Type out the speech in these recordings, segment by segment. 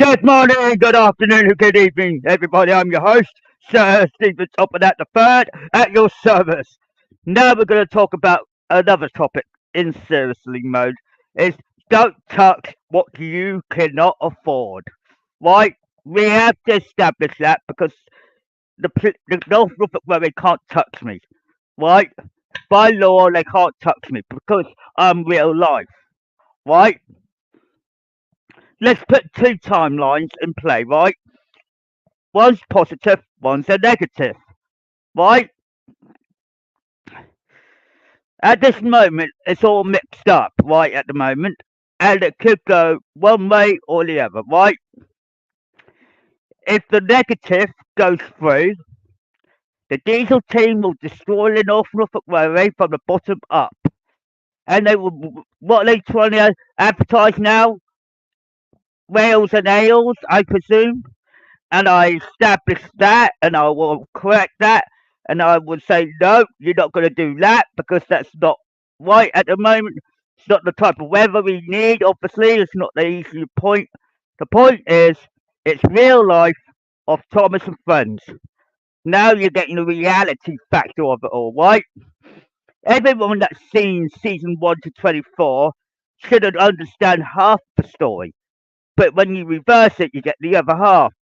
Good morning, good afternoon, good evening, everybody. I'm your host, Sir Stephen Topham at the third, at your service. Now we're going to talk about another topic in seriously mode. Is don't touch what you cannot afford. Right? We have to establish that because the North Norfolk Railway can't touch me. Right? By law, they can't touch me because I'm real life. Right? Let's put two timelines in play, right? One's positive, one's a negative, right? At this moment, it's all mixed up, right, at the moment, and it could go one way or the other, right? If the negative goes through, the diesel team will destroy the North Norfolk Railway from the bottom up. And they will, what are they trying to advertise now? Rails and ales, I presume. And I established that, and I will correct that, and I would say, no, you're not going to do that because that's not right at the moment. It's not the type of weather we need, obviously. It's not the easy point. The point is, it's real life of Thomas and Friends. Now you're getting the reality factor of it all, right? Everyone that's seen season 1 to 24 shouldn't understand half the story. But when you reverse it, you get the other half.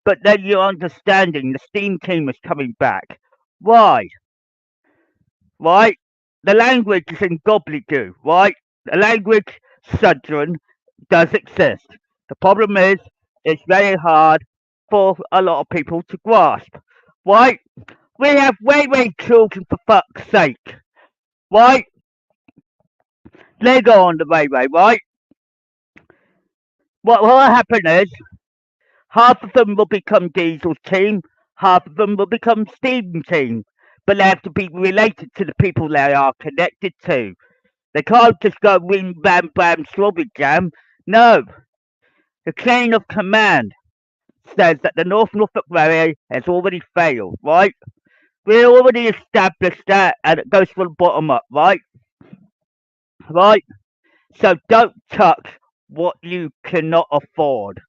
But then you're understanding the steam team is coming back. Why? Right? The language is in gobbledygook, right? The language Sudron does exist. The problem is it's very hard for a lot of people to grasp. Right? We have railway children for fuck's sake. Right? They go on the railway, right? What will happen is half of them will become Diesel's team, half of them will become Steam team. But they have to be related to the people they are connected to. They can't just go wing bam bam strawberry jam. No. The chain of command says that the North Norfolk Railway has already failed, right? We already established that and it goes from the bottom up, right? Right? So don't touch what you cannot afford.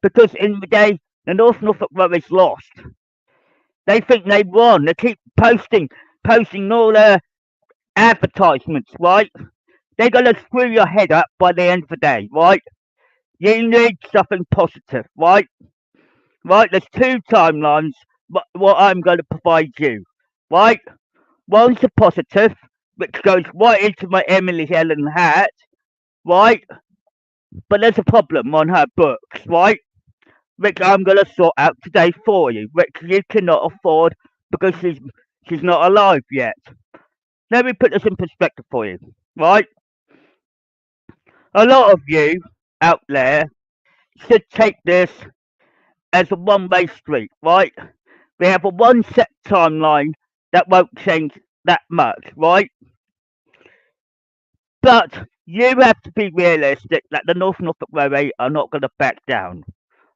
Because in the day, the North Norfolk Railway's lost. They think they won. They keep posting all their advertisements, right? They're going to screw your head up by the end of the day, right? You need something positive, right? Right? There's two timelines what I'm going to provide you, right? One's a positive, which goes right into my M&GN hat, right? But there's a problem on her books, right? Which I'm going to sort out today for you, which you cannot afford because she's not alive yet. Let me put this in perspective for you, right? A lot of you out there should take this as a one-way street, right? We have a one set timeline that won't change that much, right? But you have to be realistic that the North Norfolk Railway are not going to back down,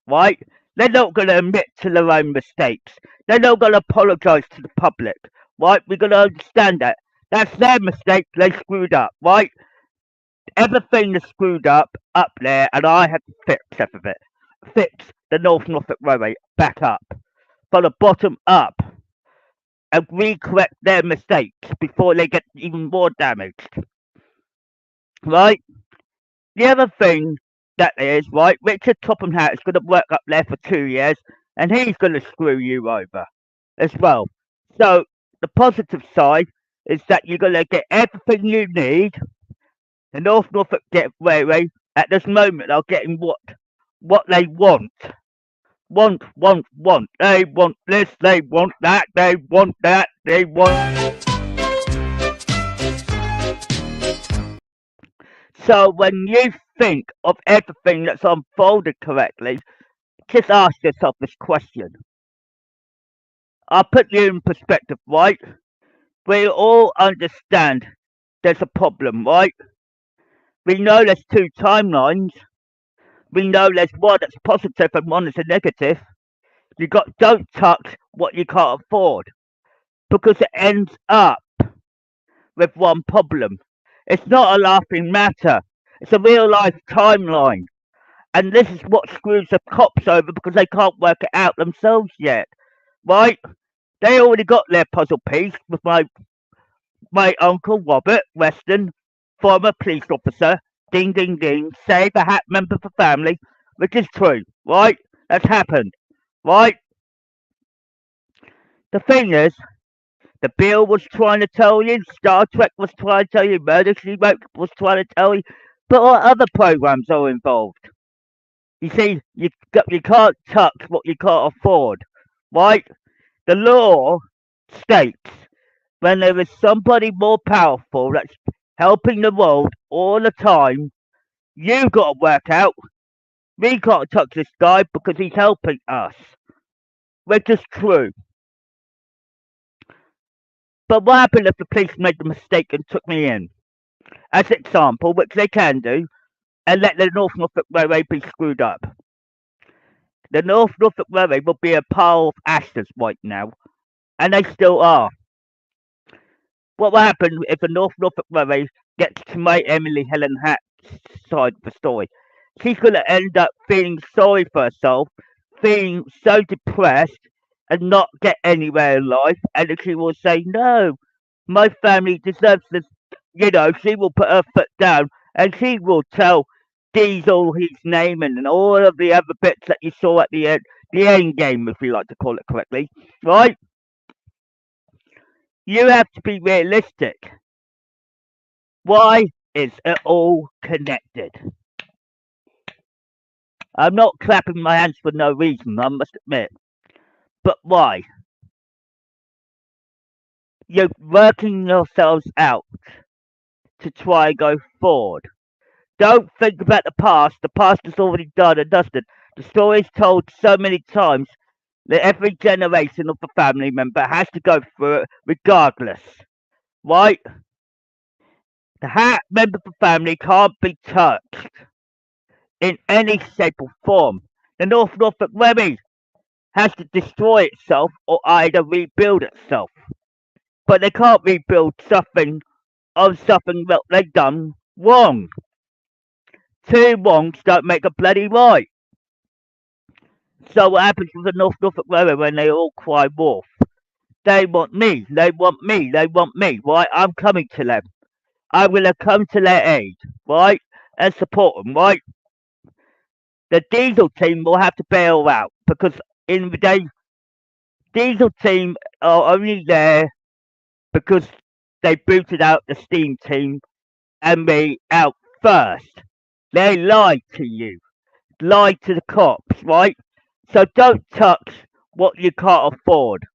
right? They're not going to admit to their own mistakes. They're not going to apologise to the public, right? We're going to understand that. That's their mistake. They screwed up, right? Everything is screwed up there, and I have to fix everything. Fix the North Norfolk Railway back up, from the bottom up, and re-correct their mistakes before they get even more damaged. Right? The other thing that is, right, Richard Topham Hatt is going to work up there for 2 years, and he's going to screw you over as well. So the positive side is that you're going to get everything you need. The North Norfolk Railway at this moment are getting what they want. Want. They want this, they want that, they want that, they want. So when you think of everything that's unfolded correctly, just ask yourself this question. I'll put you in perspective, right? We all understand there's a problem, right? We know there's two timelines. We know there's one that's positive and one that's a negative. Don't touch what you can't afford because it ends up with one problem. It's not a laughing matter. It's a real life timeline. And this is what screws the cops over because they can't work it out themselves yet, right? They already got their puzzle piece with my uncle Robert Weston, former police officer, ding ding ding, save a hat member for family, which is true, right? That's happened, right? The thing is, the Bill was trying to tell you, Star Trek was trying to tell you, Murder She Wrote was trying to tell you, but what other programs are involved? You see, you can't touch what you can't afford, right? The law states when there is somebody more powerful that's helping the world all the time, you've got to work out, we can't touch this guy because he's helping us, which is true. But what happened if the police made the mistake and took me in? As an example, which they can do, and let the North Norfolk Railway be screwed up. The North Norfolk Railway will be a pile of ashes right now, and they still are. What will happen if the North Norfolk Railway gets to my Emily Helen Hatt's side of the story? She's going to end up feeling sorry for herself, feeling so depressed, and not get anywhere in life. And then she will say, "No, my family deserves this." She will put her foot down, and she will tell Diesel his name and all of the other bits that you saw at the end game, if you like to call it correctly, right? You have to be realistic. Why is it all connected? I'm not clapping my hands for no reason, I must admit. But why? You're working yourselves out to try and go forward. Don't think about the past. The past is already done and dusted. The story is told so many times that every generation of the family member has to go through it regardless. Right? The hat member of the family can't be touched in any shape or form. The North Norfolk Railway has to destroy itself or either rebuild itself. But they can't rebuild something of something that they've done wrong. Two wrongs don't make a bloody right. So what happens with the North Norfolk Railway when they all cry wolf? They want me, they want me, they want me, right? I'm coming to them. I'm going to come to their aid, right? And support them, right? The diesel team will have to bail out because in the day, diesel team are only there because they booted out the steam team and me out first. They lied to you, lied to the cops, right? So don't touch what you can't afford.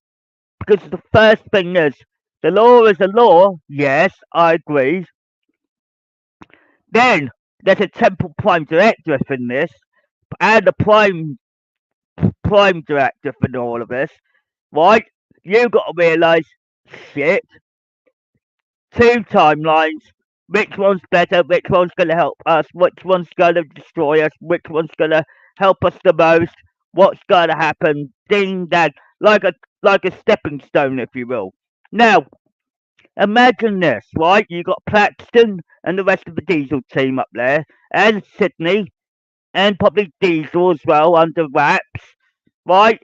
Because the first thing is, the law is a law, yes, I agree. Then there's a temple prime directive in this, and a prime directive in all of this, right? You got to realise, shit, two timelines. Which one's better? Which one's going to help us? Which one's going to destroy us? Which one's going to help us the most? What's going to happen? Ding dang, like a stepping stone, if you will. Now, imagine this, right? You got Plaxton and the rest of the Diesel team up there, and Sydney, and probably Diesel as well under wraps, right?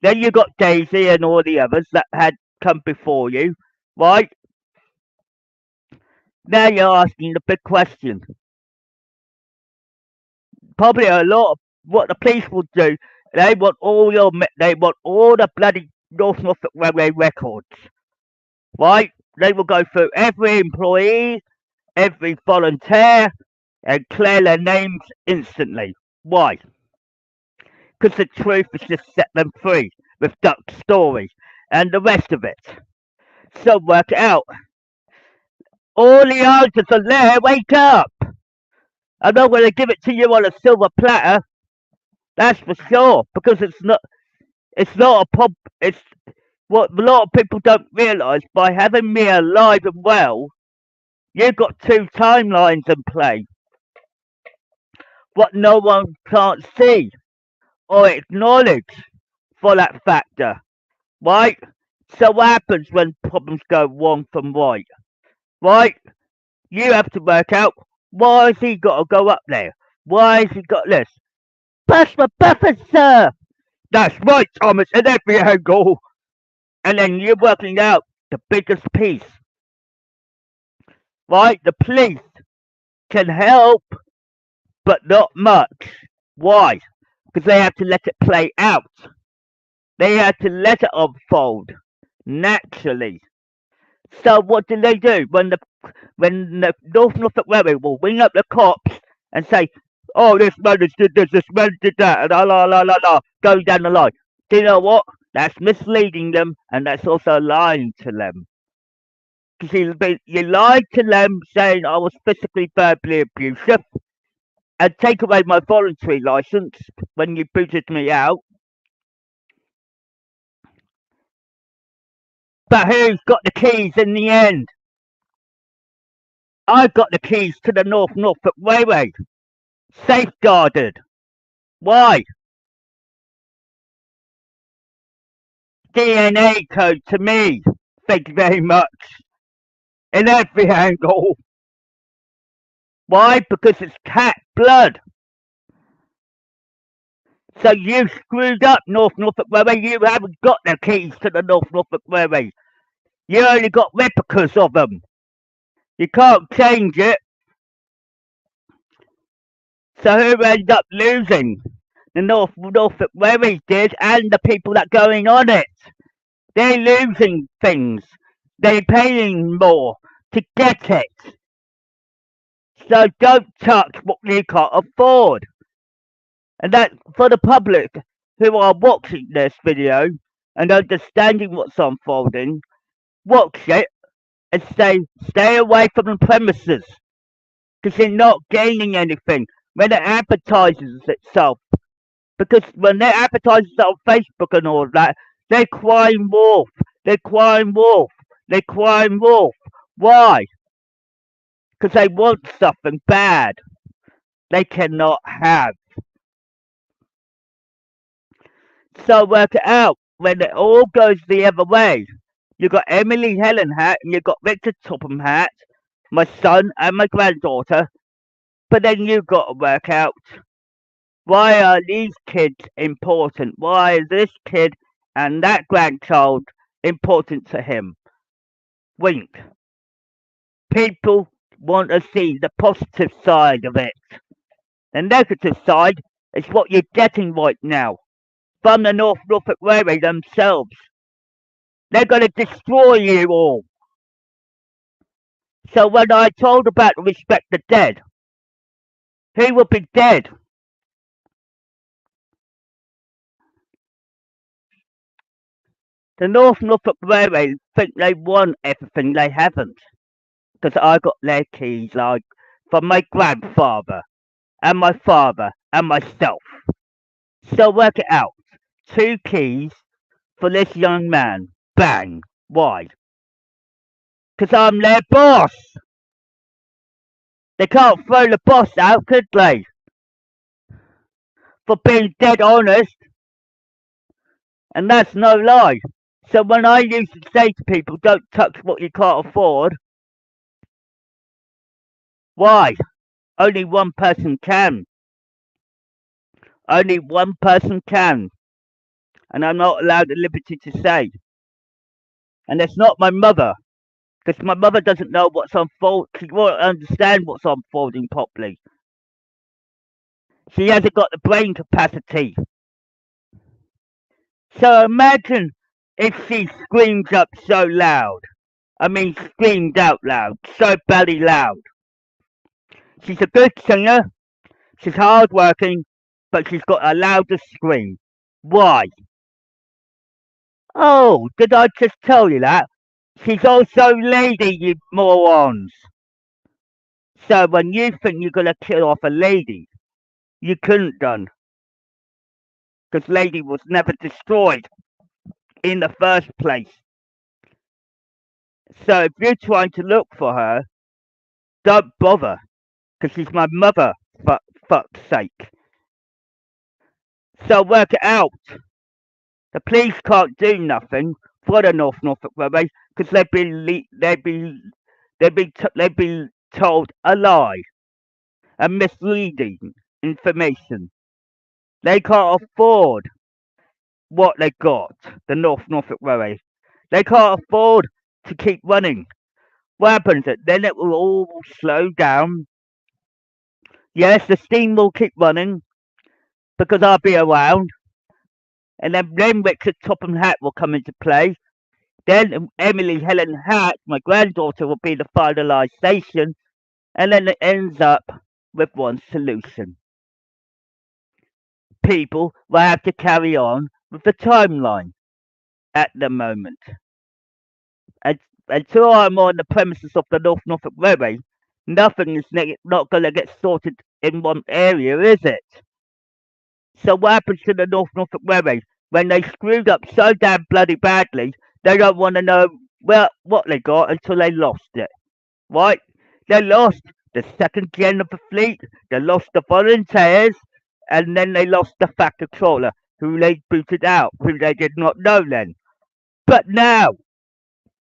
Then you got Daisy and all the others that had come before you, right? Now you're asking the big question. Probably a lot of what the police will do. They want all the bloody North Norfolk Railway records, right? They will go through every employee, every volunteer, and clear their names instantly. Why? Because the truth has just set them free with Duck's story and the rest of it. So work it out. All the answers are there. Wake up! I'm not going to give it to you on a silver platter. That's for sure. Because it's not. It's not a pop. It's what a lot of people don't realise. By having me alive and well, you've got two timelines in play. What no one can't see or acknowledge for that factor, right? So what happens when problems go wrong from right? Right? You have to work out why has he got to go up there? Why has he got this? Bust my buffers, sir! That's right, Thomas, at every angle. And then you're working out the biggest piece. Right? The police can help, but not much. Why? Because they have to let it play out. They have to let it unfold naturally. So what do? When the North Norfolk Railway will ring up the cops and say, "Oh, this man has did this man did that," and la la la la, going down the line. Do you know what? That's misleading them, and that's also lying to them. Because you lied to them saying I was physically verbally abusive, and take away my voluntary license when you booted me out. But who's got the keys in the end? I've got the keys to the North Norfolk Railway. Safeguarded. Why? DNA code to me. Thank you very much. In every angle. Why? Because it's cat blood. So you screwed up, North Norfolk Railway. You haven't got the keys to the North Norfolk Railway. You only got replicas of them. You can't change it. So who ended up losing? The Norfolk Railway did, and the people that going on it. They're losing things. They're paying more to get it. So don't touch what you can't afford. And that for the public who are watching this video and understanding what's unfolding, watch it and stay away from the premises. Because you're not gaining anything when it advertises itself. Because when it advertises on Facebook and all that, they're crying wolf. They're crying wolf. They're crying wolf. Why? Because they want something bad they cannot have. So work it out. When it all goes the other way, you got Emily Helen Hatt and you got Victor Topham Hatt, my son and my granddaughter. But then you got to work out, why are these kids important? Why is this kid and that grandchild important to him? Wink. People want to see the positive side of it. The negative side is what you're getting right now from the North Norfolk Railway themselves. They're going to destroy you all. So when I told about respect the dead, who will be dead? The North Norfolk Railway think they won everything. They haven't. Because I got their keys like from my grandfather and my father and myself. So work it out. 2 keys for this young man. Bang. Why? Because I'm their boss. They can't throw the boss out, could they? For being dead honest. And that's no lie. So when I used to say to people, don't touch what you can't afford. Why? Only one person can. Only one person can. And I'm not allowed the liberty to say. And it's not my mother. Because my mother doesn't know what's unfolding. She won't understand what's unfolding properly. She hasn't got the brain capacity. So imagine if she screams up so loud. I mean, screamed out loud. So bloody loud. She's a good singer. She's hardworking. But she's got a loudest scream. Why? Oh, did I just tell you that? She's also lady, you morons. So when you think you're going to kill off a lady, you couldn't done. Because lady was never destroyed in the first place. So if you're trying to look for her, don't bother. Because she's my mother, for fuck's sake. So work it out. The police can't do nothing for the North Norfolk Railway because they've been told a lie and misleading. information. They can't afford what they got, the Norfolk Railway. They can't afford to keep running. What happens? Then it will all slow down. Yes, the steam will keep running because I'll be around. And then Richard Topham Hatt will come into play. Then Emily Helen Hatt, my granddaughter, will be the finalisation. And then it ends up with one solution. People will have to carry on with the timeline at the moment. And until I'm on the premises of the Norfolk Railway, nothing is not going to get sorted in one area, is it? So what happens to the Norfolk Railway? When they screwed up so damn bloody badly, they don't want to know what they got until they lost it. Right? They lost the second gen of the fleet, they lost the volunteers, and then they lost the factor trawler, who they booted out, who they did not know then. But now,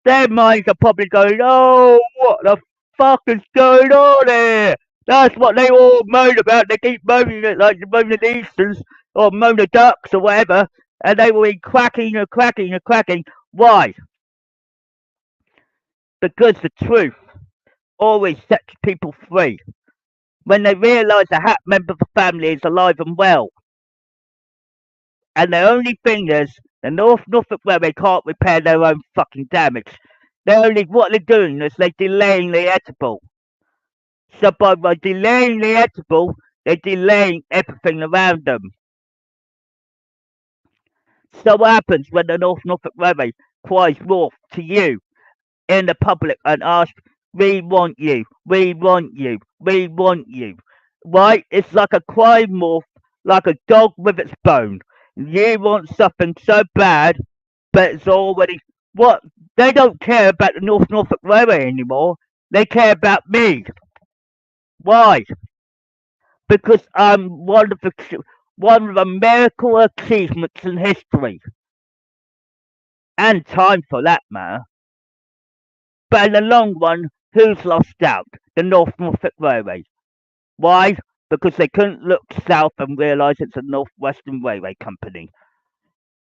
their minds are probably going, oh, what the fuck is going on here? That's what they all moan about. They keep moaning it like the moaning Easters or moaning ducks or whatever, and they will be quacking and quacking and quacking. Why? Because the truth always sets people free. When they realise a Hat member of the family is alive and well, and the only thing is, the Norfolk Railway can't repair their own fucking damage. What they're doing is they're delaying the inevitable. So by delaying the inevitable, they're delaying everything around them. So what happens when the Norfolk Railway cries wolf to you in the public and asks, we want you, we want you, we want you. Right? It's like a crying wolf, like a dog with its bone. You want something so bad, but it's already what they don't care about the Norfolk Railway anymore. They care about me. Why? Because I'm one of the miracle achievements in history, and time for that matter. But in the long run, who's lost out? The Norfolk Railway. Why? Because they couldn't look south and realise it's a Northwestern Railway Company.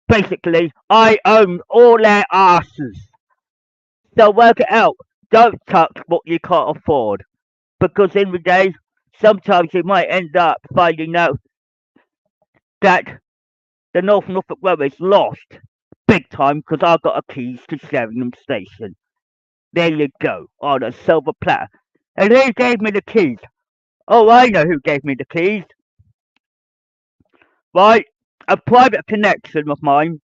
Basically, I own all their asses. So work it out. Don't touch what you can't afford. Because in the day, sometimes you might end up finding out that the Norfolk Railway's lost big time because I got a keys to Sheringham Station. There you go, on a silver platter. And who gave me the keys? Oh, I know who gave me the keys. Right? A private connection of mine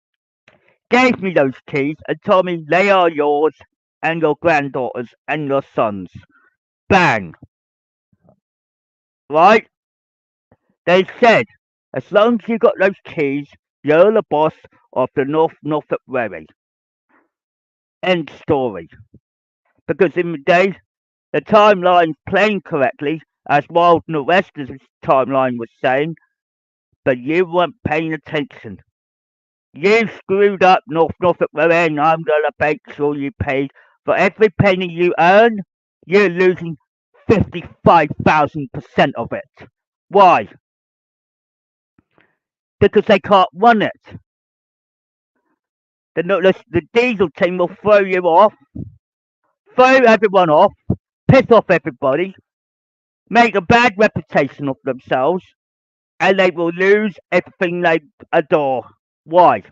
gave me those keys and told me they are yours and your granddaughters and your sons. Bang. Right? They said, as long as you got those keys, you're the boss of the Norfolk Railway. End story. Because in the day, the timeline's playing correctly, as Wild Northwestern's timeline was saying, but you weren't paying attention. You screwed up Norfolk Railway, and I'm gonna make sure you pay for every penny you earn. You're losing 55,000% of it. Why? Because they can't run it. The diesel team will throw you off, throw everyone off, piss off everybody, make a bad reputation of themselves, and they will lose everything they adore. Why?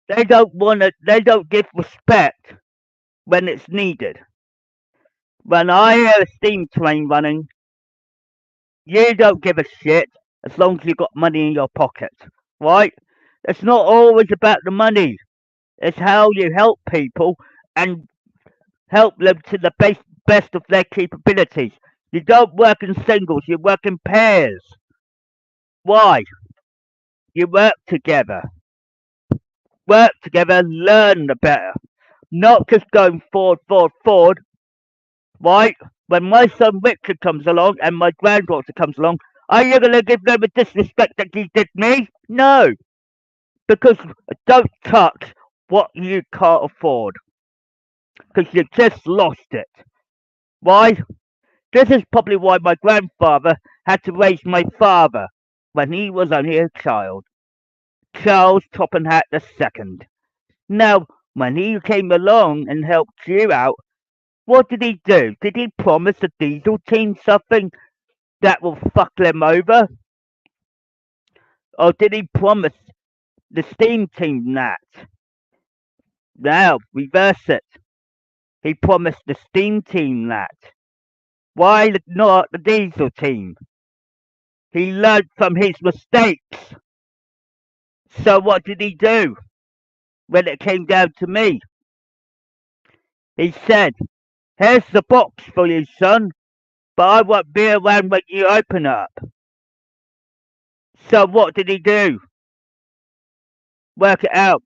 They don't want it. They don't give respect when it's needed. When I hear a steam train running, you don't give a shit as long as you've got money in your pocket, right? It's not always about the money. It's how you help people and help them to the best of their capabilities. You don't work in singles, you work in pairs. Why? You work together. Work together, learn the better. Not just going forward, forward, forward, right? When my son Richard comes along and my granddaughter comes along, are you going to give them the disrespect that you did me? No. Because don't touch what you can't afford. Because you just lost it. Why? This is probably why my grandfather had to raise my father when he was only a child, Charles Topham Hatt II. Now, when he came along and helped you out, what did he do? Did he promise the diesel team something that will fuck them over? Or did he promise the steam team that? Now, reverse it. He promised the steam team that. Why not the diesel team? He learned from his mistakes. So what did he do when it came down to me? He said, here's the box for you, son, but I won't be around when you open up. So what did he do? Work it out.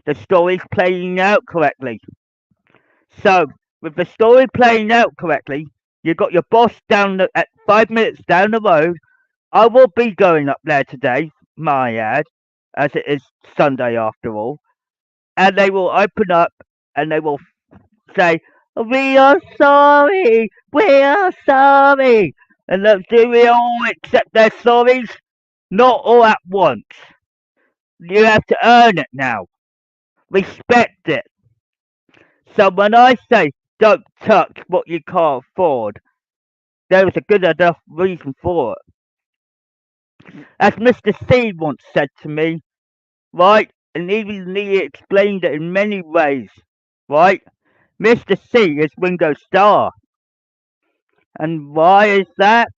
The story's playing out correctly. So, with the story playing out correctly, you got your boss at 5 minutes down the road. I will be going up there today, my ad, as it is Sunday after all, and they will open up and they will say, "We are sorry, we are sorry," and do we all accept their sorries? Not all at once. You have to earn it now. Respect it. So when I say don't touch what you can't afford, there is a good enough reason for it. As Mr. C once said to me, right, and even he explained it in many ways, right? Mr. C is Ringo Starr. And why is that?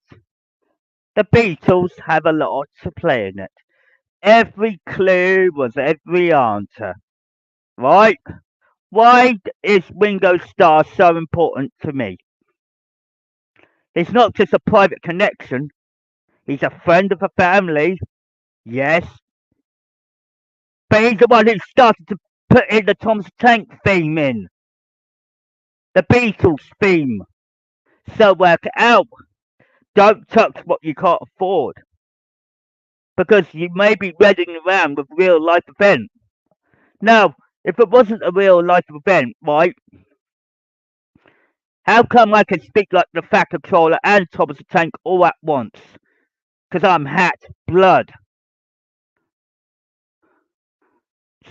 The Beatles have a lot to play in it. Every clue was every answer, right? Why is Ringo Starr so important to me? He's not just a private connection, he's a friend of the family, yes, but he's the one who started to put in the Thomas Tank theme in, the Beatles theme. So work it out. Don't touch what you can't afford. Because you may be reading around with real life event. Now, if it wasn't a real life event, right, how come I can speak like the Fat Controller and Thomas the Tank all at once? Because I'm Hat Blood.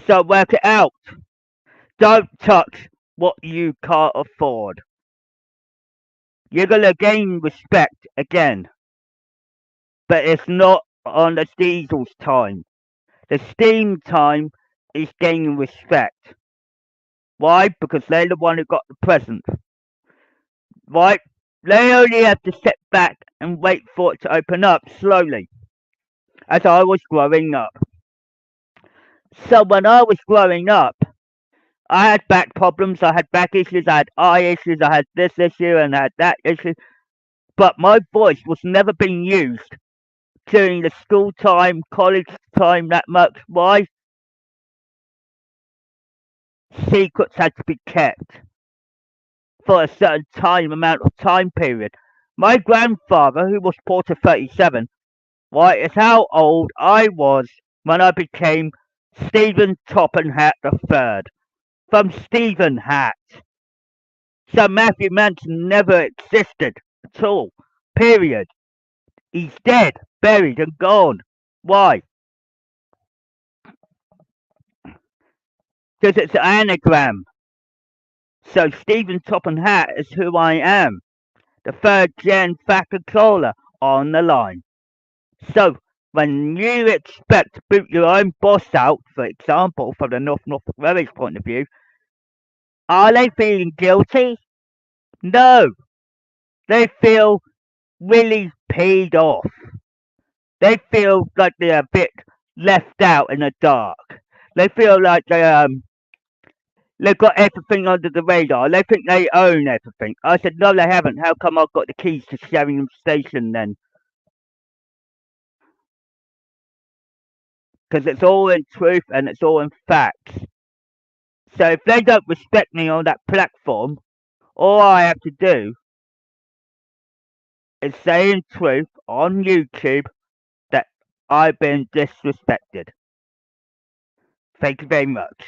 So work it out. Don't touch what you can't afford. You're going to gain respect again. But it's not on the diesel's time. The steam time is gaining respect. Why? Because they're the one who got the present. Right? They only have to sit back and wait for it to open up slowly. As I was growing up. So when I was growing up, I had back problems, I had back issues, I had eye issues, I had this issue and I had that issue. But my voice was never being used during the school time, college time that much. Why? Secrets had to be kept for a certain amount of time period. My grandfather, who was Porter 37, right, is how old I was when I became Stephen Topham Hatt III from Stephen Hatt. So Matthew Manson never existed at all. Period. He's dead, buried, and gone. Why? Because it's an anagram. So Stephen Topham Hatt is who I am. The third gen fat controller on the line. So when you expect to boot your own boss out, for example, from the Norfolk Railway's point of view, are they feeling guilty? No. They feel really paid off. They feel like they're a bit left out in the dark. They feel like they've got everything under the radar. They think they own everything. I said, no, they haven't. How come I've got the keys to Sheringham Station then? Because it's all in truth and it's all in facts. So if they don't respect me on that platform, all I have to do is say in truth on YouTube that I've been disrespected. Thank you very much.